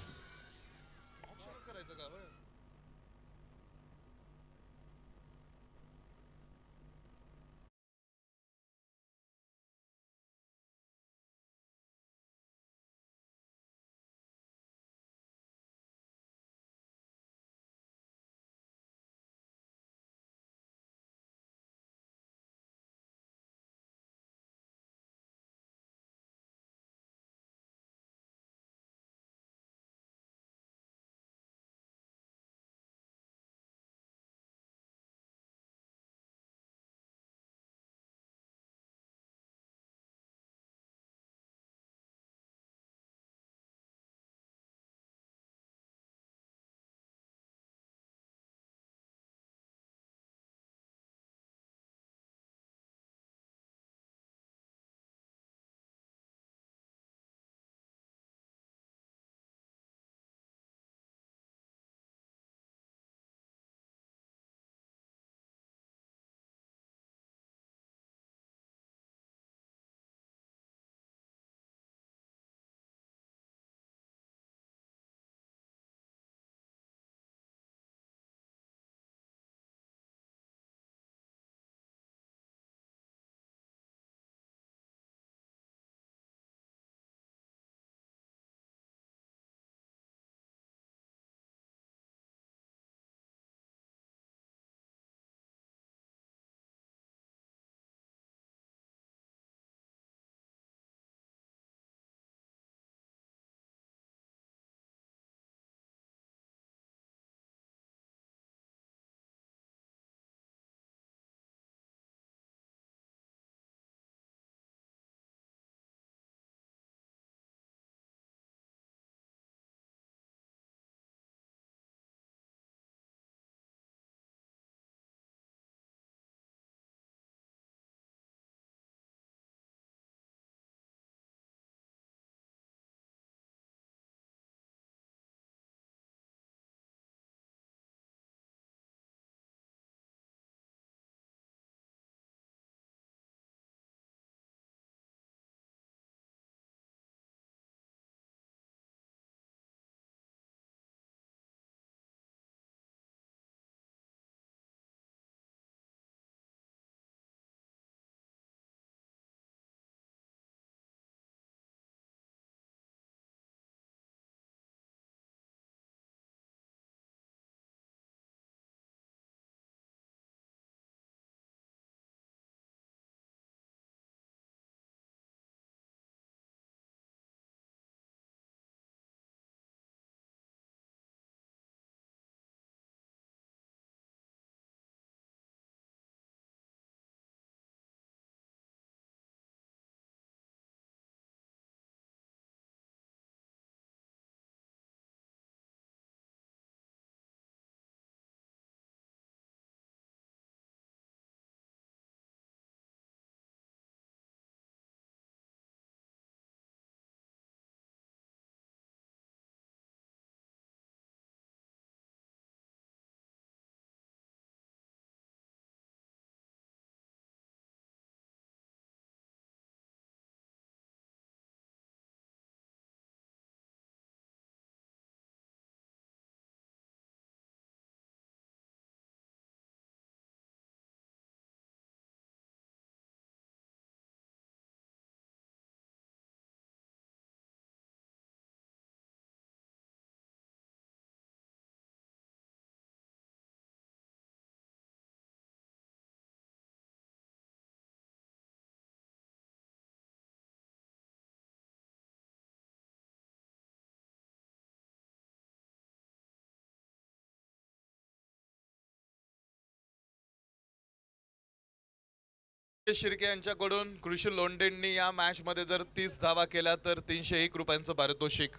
S1: शिर्के यांच्याकडून कृषी लोंढेंनी या मॅच मध्ये जर 30 धावा केल्या तर 301 रुपयांचं पारितोषिक,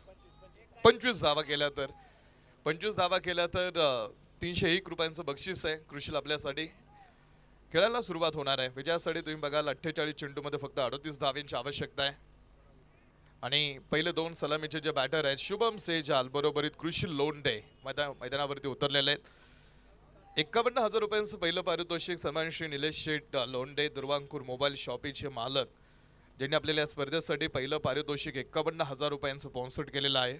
S1: 25 धावा केल्या तर 301 रुपयांचं बक्षीस आहे कृषील आपल्यासाठी. खेळायला सुरुवात होणार आहे. विजयासाठी तुम्ही बघाल 48 चेंडूमध्ये फक्त 38 धावांची आवश्यकता आहे. आणि पहिले दोन सलामीचे जे बॅटर आहेत शुभम सेजाल बरोबरीत कृषी लोंढे मैदानावरती उतरलेले आहेत. 51,000 रुपयांचं पहिलं पारितोषिक सन्मान श्री निलेश शेठ लोंढे दुर्वांकूर मोबाईल शॉपीचे मालक, ज्यांनी आपल्याला या स्पर्धेसाठी पहिलं पारितोषिक 51,000 रुपयांचं स्पॉन्सर केलेलं आहे.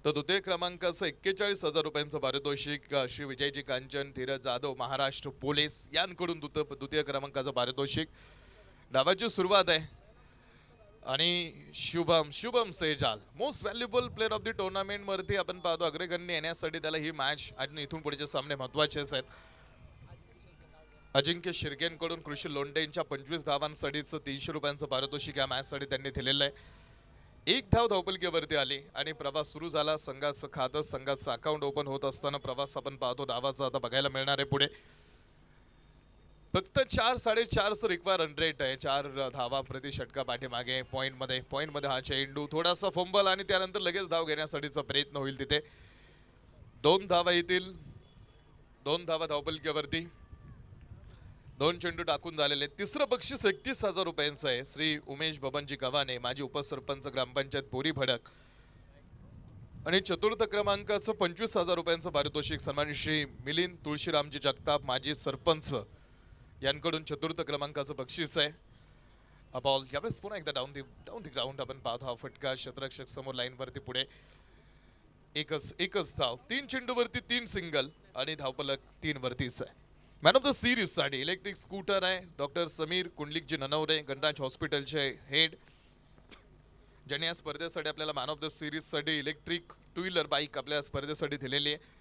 S1: तर द्वितीय क्रमांकाचं 41,000 रुपयांचं पारितोषिक श्री विजयजी कांचन धीरज जाधव महाराष्ट्र पोलीस यांकडून द्वितीय क्रमांकाचं पारितोषिक. डावाची सुरुवात आहे आणि Shubham Sejal most valuable player of the tournament वरती आपण पाहतो अग्रगण्य येण्यासाठी त्याला ही मॅच आणि इथून पुढचे सामने महत्त्वाचेच आहेत. अजिंक्य शिर्केंकडून कृषी लोंढेंच्या 25 धावांसाठीचं 300 रुपयांचं पारितोषिक या मॅचसाठी त्यांनी दिलेलं आहे. एक धाव धावपलकीवरती आली आणि प्रवास सुरू झाला. संघाचं खातं संघाचं अकाउंट ओपन होत असताना प्रवास आपण पाहतो धावाचा आता बघायला मिळणार आहे पुढे. फक्त 4-4.5चं रिक्वायर रन रेट आहे. 4 धावा प्रति षटका पाठीमागे. पॉइंटमध्ये हा चेंडू थोडासा फंबल आणि त्यानंतर लगेच धाव घेण्यासाठीचा प्रयत्न होईल तिथे. 2 धावा येतील. 2 धावा धावपलकीवरती. 2 चेंडू टाकून झालेले. तिसरं बक्षीस 31,000 रुपयांचं आहे. श्री उमेश बबनजी गव्हाणे माजी उपसरपंच ग्रामपंचायत बोरी भडक आणि चतुर्थ क्रमांकाचं 25,000 रुपयांचं पारितोषिक सन्मान श्री मिलिंद तुळशीरामजी जगताप माजी सरपंच यांकडून चतुर्थ क्रमांकाचं बक्षीस आहे. बॉल यावेळेस पुन्हा एकदा डाऊन दी ग्राउंड आपण पाहतो. हा फटका क्षेत्ररक्षक समोर लाईन वरती पुढे. एकच धाव. 3 चेंडूवरती 3 सिंगल आणि धावपलक 3 वरतीच आहे. मॅन ऑफ द सिरीज साठी इलेक्ट्रिक स्कूटर आहे डॉक्टर समीर कुंडलिकजी ननवरे गणराज हॉस्पिटलचे हेड, ज्यांनी या स्पर्धेसाठी आपल्याला मॅन ऑफ द सिरीज साठी इलेक्ट्रिक 2 व्हीलर बाईक आपल्या स्पर्धेसाठी दिलेली आहे.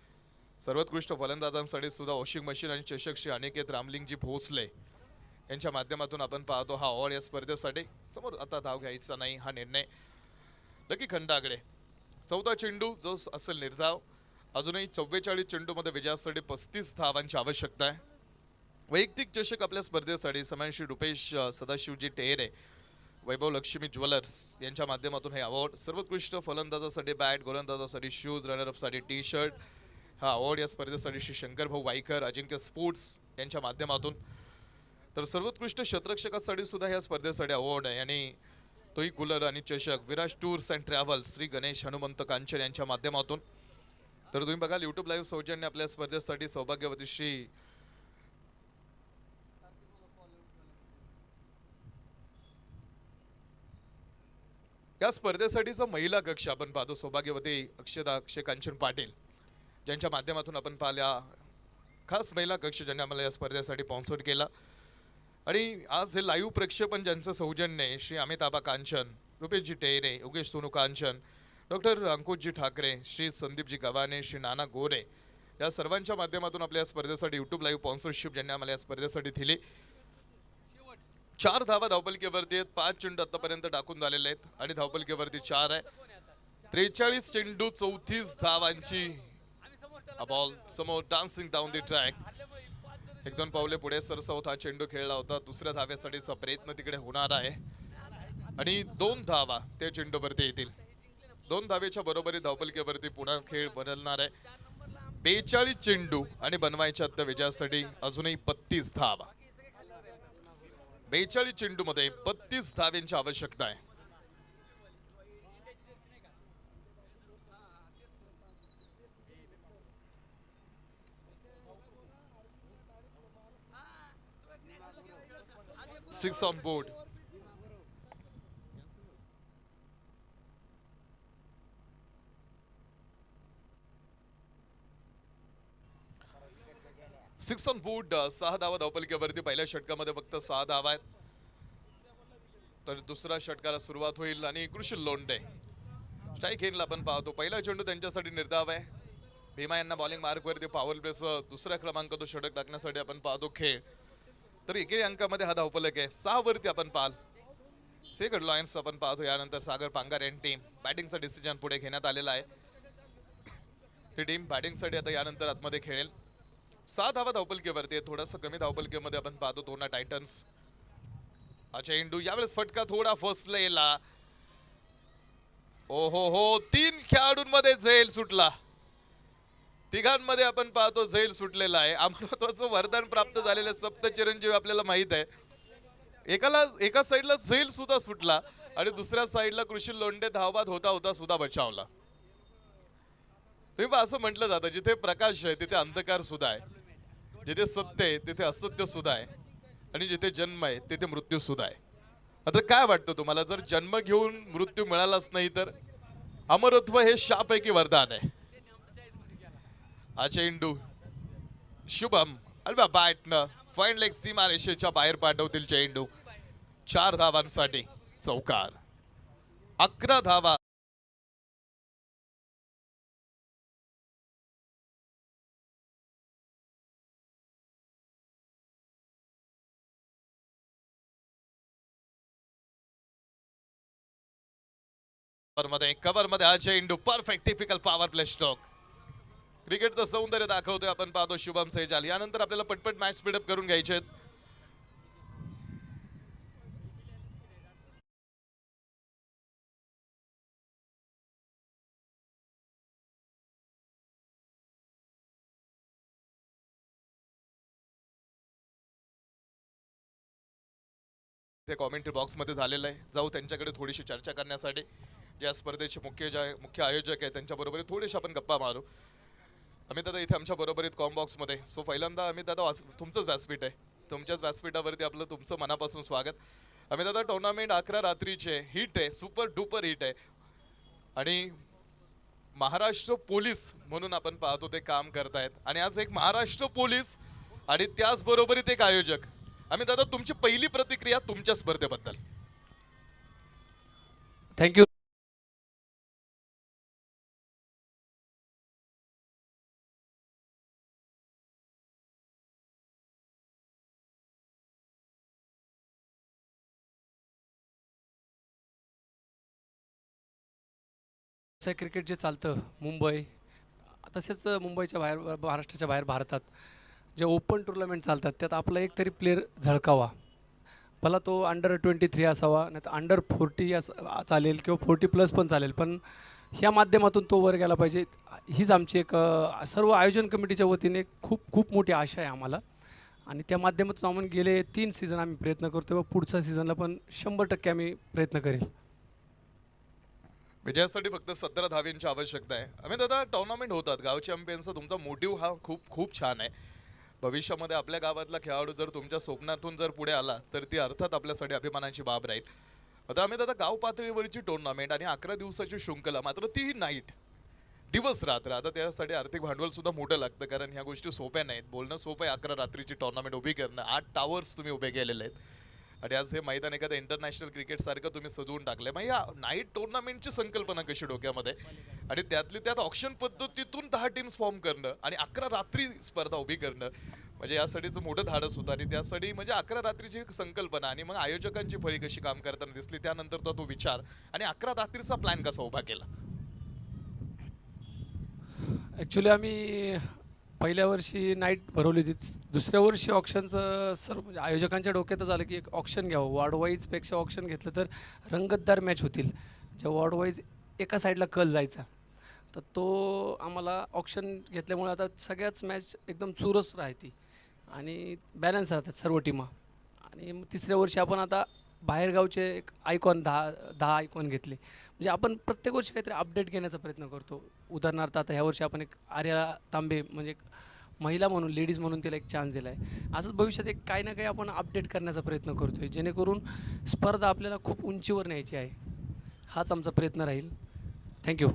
S1: सर्वोत्कृष्ट फलंदाजांसाठी सुद्धा वॉशिंग मशीन आणि चषक श्री अनिकेत रामलिंगजी भोसले यांच्या माध्यमातून आपण पाहतो हा अवॉर्ड या स्पर्धेसाठी. समोर आता धाव घ्यायचा नाही हा निर्णय लकी खंडागडे. 14 चेंडू जो असेल निर्धाव. अजूनही 44 चेंडूमध्ये विजयासाठी 35 धावांची आवश्यकता आहे. वैयक्तिक चषक आपल्या स्पर्धेसाठी सन्मान श्री रुपेश सदाशिवजी टेहरे वैभव लक्ष्मी ज्वेलर्स यांच्या माध्यमातून हे अवॉर्ड. सर्वोत्कृष्ट फलंदाजासाठी बॅट, गोलंदाजासाठी शूज, रनरअपसाठी टी शर्ट हा अवॉर्ड या स्पर्धेसाठी श्री शंकर भाऊ वाईकर अजिंक्य स्पोर्ट्स यांच्या माध्यमातून. तर सर्वोत्कृष्ट क्षेत्ररक्षकासाठी सुद्धा या स्पर्धेसाठी अवॉर्ड आहे आणि तोही कूलर आणि चषक Viraj tours and travels Shri Ganesh Hanumant Kanchan यांच्या माध्यमातून. तर तुम्ही बघाल YouTube लाईव्ह सौजन्य आपल्या स्पर्धेसाठी सौभाग्यवती श्री या स्पर्धेसाठीचा महिला कक्ष आपण पाहतो. सौभाग्यवती अक्षय कांचन पाटील ज्यांच्या माध्यमातून आपण पाहिल्या खास महिला कक्ष ज्यांनी आम्हाला या स्पर्धेसाठी स्पॉन्सर केला. आणि आज हे लाईव्ह प्रक्षेपण ज्यांचं सौजन्य आहे श्री अमिताभा कांचन, रुपेशजी टेहरे, योगेश सोनू कांचन, डॉक्टर अंकुशजी ठाकरे, श्री संदीपजी गव्हाणे, श्री नाना गोरे या सर्वांच्या माध्यमातून आपल्या या स्पर्धेसाठी YouTube लाईव्ह स्पॉन्सरशिप ज्यांनी आम्हाला या स्पर्धेसाठी दिली. 4 धावा धावपलकीवरती आहेत. 5 चेंडू आतापर्यंत टाकून झालेले आहेत आणि धावपलकीवरती 4 आहे. 43 चेंडू 34 धावांची. बॉल समोर डान्सिंग डाऊन द ट्रॅक. 1-2 पावले पुढे सरसावत हा चेंडू खेळला होता. दुसऱ्या धाव्यासाठीचा प्रयत्न तिकडे होणार आहे आणि 2 धावा त्या चेंडूवरती येतील. 2 धावेच्या बरोबरी धावपलकीवरती पुन्हा खेळ बदलणार आहे. 42 चेंडू आणि बनवायच्या त्या विजयासाठी अजूनही 32 धावा. 42 चेंडू मध्ये 32 धावांची आवश्यकता आहे. Six on board. Six on board. 6 धावा धावपलकीवरती. पहिल्या षटकामध्ये फक्त 6 धावा आहेत. तर दुसऱ्या षटकाला सुरुवात होईल आणि कृषी लोंढे स्ट्राईक हेडला आपण पाहतो. पहिला चेंडू त्यांच्यासाठी निर्धाव आहे. भीमा यांना बॉलिंग मार्क वरती पॉवर प्लेसं दुसरा क्रमांक तो षटक टाकण्यासाठी आपण पाहतो खेळ. तर एकेरी अंकामध्ये हा धावपलक आहे. 6 वरती आपण पाहाल सेगड लॉयन्स आपण पाहतो. यानंतर सागर पांगार यांनी टीम बॅटिंगचा डिसिजन पुढे घेण्यात आलेला आहे. ती टीम बॅटिंगसाठी आता यानंतर आतमध्ये खेळेल. 6 धावा धावपलकेवरती आहे. थोडासा कमी धावपलकेमध्ये आपण पाहतो तोरणा टायटन्स. हा चेंडू यावेळेस फटका थोडा फसलेला. ओहो हो, 3 खेळाडूंमध्ये झैल सुटला. तिघांमध्ये आपण पाहतो झैल सुटलेला आहे. अमरत्वाचं वरदान प्राप्त झालेले सप्त चिरंजीवी आपल्याला माहित आहे. एका साईडला झैल सुद्धा सुटला आणि दुसऱ्या साईडला कृषी लोंढे धावबाद होता होता सुद्धा बचावला. तुम्ही असं म्हटलं जातं, जिथे प्रकाश आहे तिथे अंधकार सुद्धा आहे, जिथे सत्य आहे तिथे असत्य सुद्धा आहे, आणि जिथे जन्म आहे तिथे मृत्यू सुद्धा आहे. आता काय वाटतं तुम्हाला, जर जन्म घेऊन मृत्यू मिळालाच नाही तर अमरत्व हे शाप आहे की वरदान आहे? हा चेंडू शुभम अल्बा बॅटनं फाईन लेग सीमा रेषेच्या बाहेर पाठवतील चेंडू. 4 धावांसाठी चौकार. 11 धावा कव्हर मध्ये हा चेंडू perfect typical power play stroke. क्रिकेटचं सौंदर्य दाखवतोय आपण पाहतो शुभम सेहजाल. यानंतर आपल्याला पटपट मॅच स्पीडअप करून घ्यायचे. ते कॉमेंट्री बॉक्स मध्ये झालेलं आहे. जाऊ त्यांच्याकडे थोडीशी चर्चा करण्यासाठी. ज्या स्पर्धेचे मुख्य आयोजक आहे त्यांच्या बरोबर थोडेसे आपण गप्पा मारू. अमित दादा इथे आमच्या बरोबरीत कॉम बॉक्स मध्ये. सो पहिल्यांदा अमित दादा तुमचंच व्यासपीठ आहे, तुमच्याच व्यासपीठावरती आपलं तुमचं मनापासून स्वागत. अमित दादा टुर्नामेंट 11 रात्रीचे हिट आहे, सुपर डुपर हिट आहे, आणि महाराष्ट्र पोलीस म्हणून आपण पाहतो ते काम करतायत, आणि आज एक महाराष्ट्र पोलीस आणि त्याच बरोबरीत एक आयोजक. अमित दादा तुमची पहिली प्रतिक्रिया तुमच्या स्पर्धेबद्दल?
S2: थँक्यू. क्रिकेट जे चालतं मुंबई, तसेच मुंबईच्या बाहेर महाराष्ट्राच्या बाहेर भारतात जे ओपन टुर्नामेंट चालतात त्यात आपला एक तरी प्लेअर झळकावा. भला तो अंडर-23 असावा, नाही तर अंडर-40 चालेल किंवा 40+ पण चालेल, पण ह्या माध्यमातून तो वर गेला पाहिजे. हीच आमची एक सर्व आयोजन कमिटीच्या वतीने खूप खूप मोठी आशा आहे आम्हाला, आणि त्या माध्यमातून आम्ही गेले 3 सीझन आम्ही प्रयत्न करतो व पुढच्या सीझनला पण 100% आम्ही प्रयत्न करेल.
S1: विजयासाठी फक्त 17 धावींची आवश्यकता आहे. आम्ही दादा टुर्नामेंट होतात, गावचे चॅम्पियनचा तुमचा मोटिव्ह हा खूप खूप छान आहे. भविष्यामध्ये आपल्या गावातला खेळाडू जर तुमच्या स्वप्नातून जर पुढे आला तर ती अर्थात आपल्यासाठी अभिमानाची बाब राहील. आता आम्ही दादा गाव पातळीवरची टुर्नामेंट आणि 11 दिवसाची शृंखला, मात्र तीही नाईट, दिवस रात्र. आता त्यासाठी आर्थिक भांडवल सुद्धा मोठं लागतं, कारण ह्या गोष्टी सोप्या नाहीत. बोलणं सोपं आहे, 11 रात्रीची टुर्नामेंट उभी करणं. 8 टावर्स तुम्ही उभे केलेले आहेत, आणि आज हे मैदान एखाद्या इंटरनॅशनल क्रिकेट सारखं तुम्ही सजवून टाकलंय. मग या नाईट टुर्नामेंटची संकल्पना कशी डोक्यामध्ये, आणि त्यातली त्यात ऑप्शन पद्धतीतून 10 टीम्स फॉर्म करणं आणि 11 रात्री स्पर्धा उभी करणं, म्हणजे यासाठीचं मोठं धाडस होतं. आणि त्यासाठी म्हणजे 11 रात्रीची संकल्पना आणि मग आयोजकांची फळी कशी काम करताना दिसली, त्यानंतर तो विचार आणि 11 रात्रीचा प्लॅन कसा उभा केला?
S2: ॲक्च्युली आम्ही पहिल्या वर्षी नाईट भरवली होती. दुसऱ्या वर्षी ऑप्शनचं सर्व म्हणजे आयोजकांच्या डोक्यातच आलं की एक ऑप्शन घ्यावं. वॉर्ड वाईजपेक्षा ऑप्शन घेतलं तर रंगतदार मॅच होतील. ज्या वॉर्ड वाईज एका साईडला कल जायचा, तर तो आम्हाला ऑप्शन घेतल्यामुळे आता सगळ्याच मॅच एकदम चुरस राहते आणि बॅलन्स राहतात सर्व टीमा. आणि मग तिसऱ्या वर्षी आपण आता बाहेरगावचे एक आयकॉन 10 आयकॉन घेतले. म्हणजे आपण प्रत्येक वर्षी काहीतरी अपडेट घेण्याचा प्रयत्न करतो. उदाहरणार्थ आता ह्या वर्षी आपण एक आर्या तांबे म्हणजे एक महिला म्हणून, लेडीज म्हणून तिला एक चान्स दिला आहे. असंच भविष्यात एक काही ना काही आपण अपडेट करण्याचा प्रयत्न करतो आहे, जेणेकरून स्पर्धा आपल्याला खूप उंचीवर न्यायची आहे. हाच आमचा प्रयत्न राहील. थँक्यू.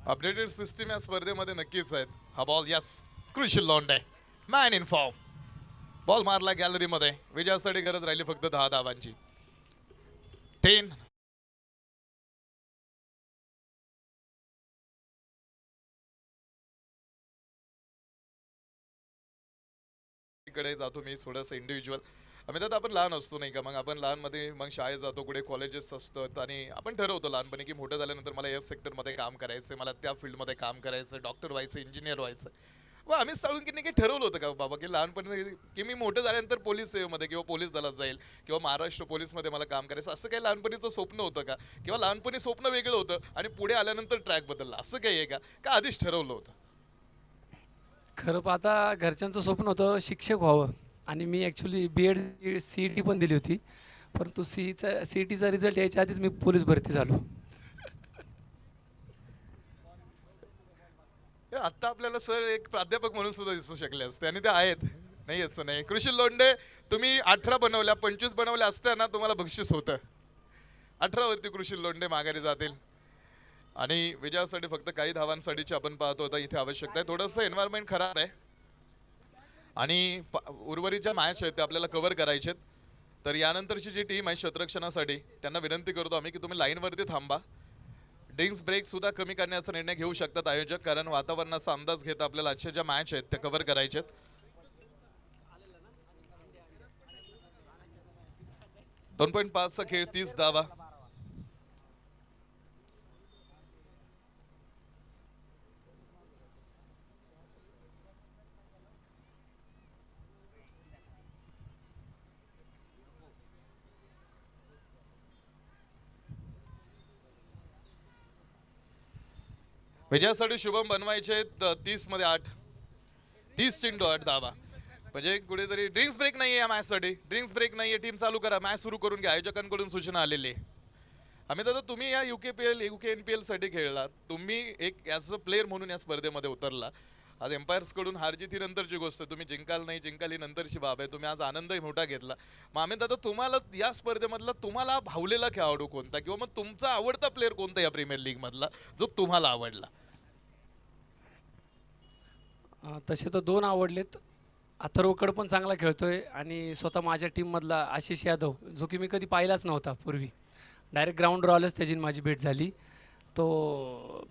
S1: अपडेटेड सिस्टीम या स्पर्धेमध्ये नक्कीच आहेत. हा बॉल यस, कृषी Londhe man in form, ball मारला गॅलरीमध्ये. विजयासाठी गरज राहिली फक्त 10 धावांची. 10 कडे जातो मी थोडंसं इंडिव्हिज्युअल. आम्ही तर आपण लहान असतो नाही का, मग आपण लहानमध्ये मग शाळेत जातो, कुठे कॉलेजेस असतात आणि आपण ठरवतो लहानपणी की मोठं झाल्यानंतर मला या सेक्टरमध्ये काम करायचं, मला त्या फील्डमध्ये काम करायचं, डॉक्टर व्हायचं, इंजिनियर व्हायचं. मग आम्ही सांगून की नाही काही ठरवलं होतं का बाबा की लहानपणी की मी मोठं झाल्यानंतर पोलीस सेवेमध्ये किंवा पोलीस दलात जाईल किंवा महाराष्ट्र पोलीसमध्ये मला काम करायचं, असं काही लहानपणीचं स्वप्न होतं का? किंवा लहानपणी स्वप्न वेगळं होतं आणि पुढे आल्यानंतर ट्रॅक बदलला, असं काही आहे का आधीच ठरवलं होतं?
S2: खरं पाहता घरच्यांचं स्वप्न होतं शिक्षक व्हावं आणि मी ॲक्च्युली B.Ed CET पण दिली होती, परंतु CETचा रिझल्ट यायच्या आधीच मी पोलीस भरती झालो.
S1: आता आपल्याला सर एक प्राध्यापक म्हणून सुद्धा दिसू शकले असते आणि ते आहेत. नाही असं नाही. कृषी लोंढे, तुम्ही 18 बनवल्या, 25 बनवल्या असत्या ना, तुम्हाला बक्षीस होतं. 18 वरती कृषी लोंढे माघारी जातील आणि विजयासाठी फक्त काही धावांसाठीची आपण पाहतो आता इथे आवश्यकता आहे. थोडंसं एन्व्हायरमेंट खराब आहे आणि उर्वरितच्या मॅच आहेत ते आपल्याला कव्हर करायचे आहेत. तर यानंतरची जी टीम आहे क्षेत्ररक्षणासाठी त्यांना विनंती करतो आम्ही की तुम्ही लाईनवरती थांबा. ड्रिंक्स ब्रेक सुद्धा कमी करण्याचा निर्णय घेऊ शकतात आयोजक, कारण वातावरणाचा अंदाज घेता आपल्याला आजच्या ज्या मॅच आहेत त्या कव्हर करायच्यात. 2.5चा खेळ, 30 धावा. विजयासाठी शुभम बनवायचे 30 मध्ये 8, 30 चेंडू 8 धावा. म्हणजे कुठेतरी ड्रिंक्स ब्रेक नाहीये या मॅच साठी, ड्रिंक्स ब्रेक नाहीये, टीम चालू करा, मॅच सुरू करून घ्या. आयोजकांकडून सूचना आलेली आहे. आम्ही दादा तुम्ही या UK NPL साठी खेळला, तुम्ही एक ॲज अ प्लेअर म्हणून या स्पर्धेमध्ये उतरला. आज एम्पायर्स कडून हारजीत ही नंतरची गोष्ट आहे, तुम्ही जिंकाल नाही जिंकाल ही नंतरची बाब आहे. तुम्ही आज आनंदही मोठा घेतला. मग आम्ही दादा तुम्हाला या स्पर्धेमधला तुम्हाला भावलेला खेळाडू कोणता किंवा मग तुमचा आवडता प्लेअर कोणता या प्रीमियर लीग मधला जो तुम्हाला आवडला?
S2: तसे तर 2 आवडलेत. अथर्वकड पण चांगला खेळतोय आणि स्वतः माझ्या टीममधला आशिष यादव, जो की मी कधी पाहिलाच नव्हता पूर्वी. डायरेक्ट ग्राउंडवर आलोच त्याची माझी भेट झाली. तो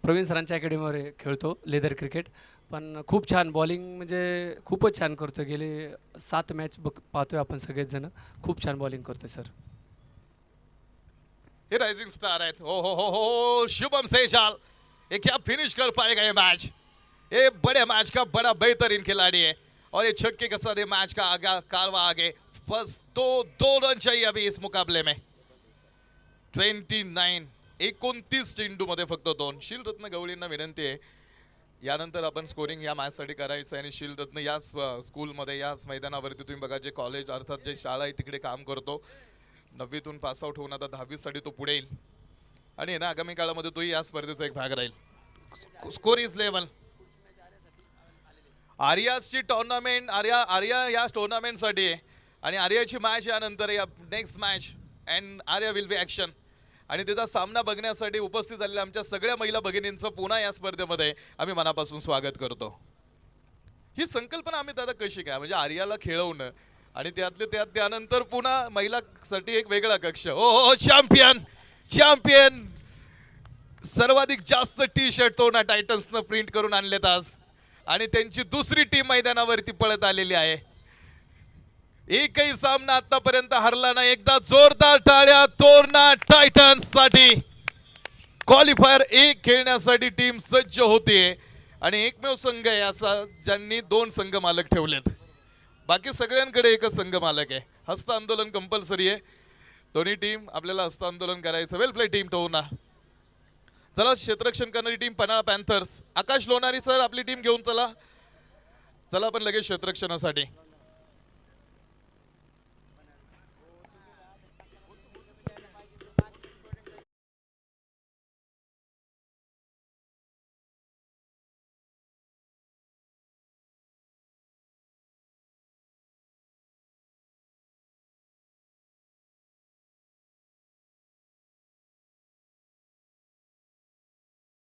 S2: प्रवीण सरांच्या अकॅडमीवर खेळतो लेदर क्रिकेट, पण खूप छान बॉलिंग म्हणजे खूपच छान करतोय. गेले 7 मॅच पाहतोय आपण सगळेच जण, खूप छान बॉलिंग करतोय सर.
S1: ये राइजिंग स्टार है, हो शुभम सेहजाल, ये क्या फिनिश कर पाएगा ये मैच? ये बड़े मैच का बड़ा बेहतरीन खिलाड़ी है और ये छक्के के साथ ये मैच का आगे कारवा आगे. बस दो रन चाहिए अभी इस मुकाबले में. 29 चेंडू मध्ये फक्त 2. शीलरत्न गवळींना विनंती आहे यानंतर आपण स्कोरिंग या मॅच साठी करायचं आणि शीलरत्न याच स्कूलमध्ये याच मैदानावरती तुम्ही बघा जे कॉलेज अर्थात जे शाळा आहे तिकडे काम करतो. 9वीतून पास आउट होऊन आता 10वी साठी तो पुढे येईल आणि ना आगामी काळामध्ये तोही या स्पर्धेचा एक भाग राहील. Score is level. आर्याची टुर्नामेंट, आर्या या टुर्नामेंटसाठी आहे आणि आर्याची मॅच यानंतर या next match and Arya will be action आणि त्याचा सामना बघण्यासाठी उपस्थित झालेल्या आमच्या सगळ्या महिला भगिनींचं पुन्हा या स्पर्धेमध्ये आम्ही मनापासून स्वागत करतो. ही संकल्पना आम्ही दादा कशी काय, म्हणजे आर्याला खेळवणं आणि त्यानंतर पुन्हा महिलांसाठी एक वेगळा कक्ष. ओ चॅम्पियन सर्वाधिक जास्त टी-शर्ट तो ना टायटन्सनं प्रिंट करून आणलेत आज आणि त्यांची दुसरी टीम मैदानावरती पळत आलेली आहे. एकही सामना आतापर्यंत हरला नाही. एकदा जोरदार टाळ्या तोरणा टायटन्स साठी. क्वालिफायर 1 खेळण्यासाठी टीम सज्ज होते आणि एकमेव संघ आहे असा ज्यांनी 2 संघ मालक ठेवलेत. बाकी सगळ्यांकडे एकच संघ मालक आहे. हस्त आंदोलन कंपल्सरी आहे. दोन्ही टीम आपल्याला हस्त आंदोलन करायचं. वेल प्ले टीम टोना. चला क्षेत्ररक्षण करणारी टीम पन्हाळा पॅन्थर्स. आकाश लोणारी सर आपली टीम घेऊन चला आपण लगेच क्षेत्ररक्षणासाठी.